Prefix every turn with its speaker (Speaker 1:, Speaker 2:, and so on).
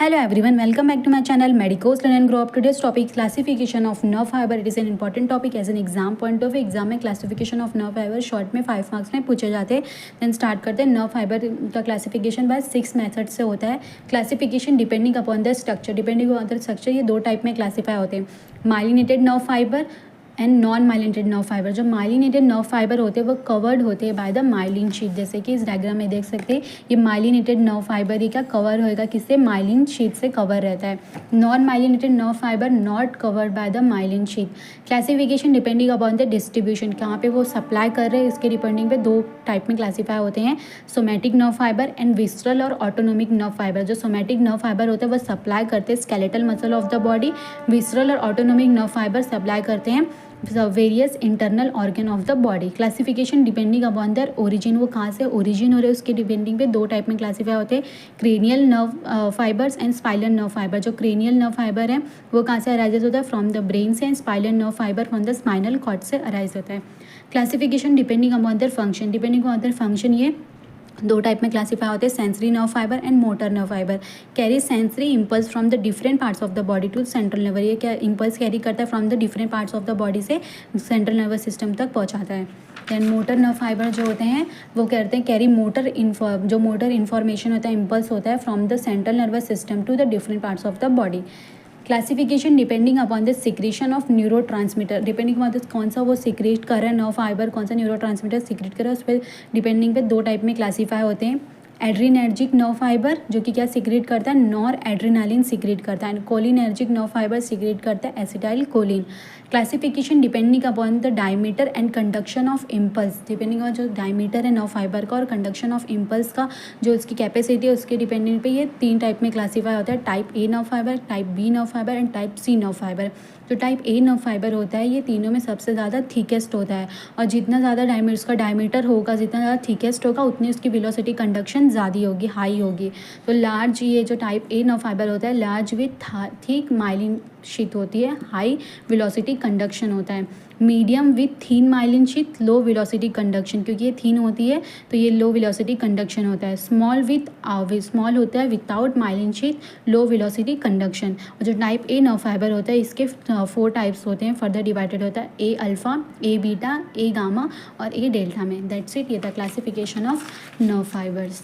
Speaker 1: Hello everyone, welcome back to my channel Medicos Learn and Grow Up. Today's topic classification of nerve fiber. It is an important topic as an exam point of view. Exam में classification of nerve fibre short में 5 marks में पूछे जाते हैं. Then start करते हैं. Nerve fibre का classification bye 6 method से होता है. Classification depending upon the structure. Depending upon the structure ये 2 टाइप में क्लासीफाई होते हैं. Myelinated nerve fibre and non myelinated nerve fibre. जो माइलिनेटेड नर्व फाइबर होते हैं वो कवर्ड होते हैं बाय द माइलिन शीट. जैसे कि इस डायग्राम में देख सकते हैं ये माइलिनेटेड नर्व फाइबर ही क्या कवर होएगा, किससे? माइलिन शीट से कवर रहता है. Non myelinated nerve fibre not covered by the myelin sheath. Classification depending upon the distribution. कहाँ पे वो सप्लाई कर रहे हैं इसके डिपेंडिंग पे 2 टाइप में क्लासीफाई होते हैं. Somatic nerve fibre and visceral और ऑटोनोमिक नर्व फाइबर. जो सोमैटिक नर्व फाइबर होते हैं वो सप्लाई करते हैं skeletal muscle of the body. Visceral और ऑटोनोमिक नर्व फाइबर सप्लाई करते हैं various internal organ of the body. Classification depending upon their origin. वो कहाँ से ओरिजिन हो रहे हैं उसके डिपेंडिंग पे 2 टाइप में क्लासीफाई होते हैं. Cranial nerve fibres and spinal nerve fibre. जो क्रेनियल नर्व फाइबर है वो कहाँ से अराइज होता है? फ्रॉम द ब्रेन से. And spinal nerve fibre from the spinal cord से अराइज होता है. Classification depending upon their function. Depending upon their function ये 2 टाइप में क्लासीफाई होते हैं. Sensory nerve fibre and motor nerve fibre. Carry sensory impulse from the different parts of the body to central nerve. ये क्या impulse carry करता है from the different parts of the body से central nervous system तक पहुंचाता है. Then motor nerve fibre जो होते हैं वो कहते हैं कैरी जो मोटर इन्फॉर्मेशन होता है, इम्पल्स होता है from the central nervous system to the different parts of the body. Classification depending upon the secretion of neurotransmitter. Depending upon कौन सा वो सिक्रेट कर रहा है नर्व फाइबर, कौन सा न्यूरो ट्रांसमीटर सिक्रेट कर रहा है उस पर डिपेंडिंग पे 2 टाइप में क्लासीफाई होते हैं. एड्रीनर्जिक नर्व फाइबर जो कि क्या सिक्रेट करता है? नॉर एड्रीनालिन सिक्रेट करता है. And cholinergic nerve fibre secrete करता है acetylcholine. Classification depending upon the diameter and conduction of impulse. Depending upon जो डायमीटर है नर्व फाइबर का और कंडक्शन ऑफ इम्पल्स का जो उसकी कैपेसिटी है उसके डिपेंडेंट पे ये 3 टाइप में क्लासीफाई होता है. Type A nerve fibre, type B nerve fibre and type C nerve fibre. जो टाइप ए नर्व फाइबर होता है ये तीनों में सबसे ज़्यादा थिकेस्ट होता है और जितना ज़्यादा उसका डायमीटर होगा, जितना ज़्यादा थिकेस्ट होगा उतनी उसकी वेलोसिटी कंडक्शन ज़्यादा होगी, हाई होगी. तो लार्ज ये जो टाइप ए नर्व फाइबर होता है large with thick myelin sheath होती है, हाई वेलोसिटी कंडक्शन होता है. Medium with thin myelin sheath, low velocity conduction. क्योंकि ये थीन होती है तो ये लो वेलोसिटी कंडक्शन होता है. स्मॉल होता है विदाउट माइलिन शीट, लो वेलोसिटी कंडक्शन. और जो टाइप ए नर्व फाइबर होता है इसके 4 टाइप्स होते हैं. फर्दर डिवाइडेड होता है ए अल्फ़ा, ए बीटा, ए गामा और ए डेल्टा में. That's it. ये था क्लासिफिकेशन ऑफ नर्व फाइबर्स.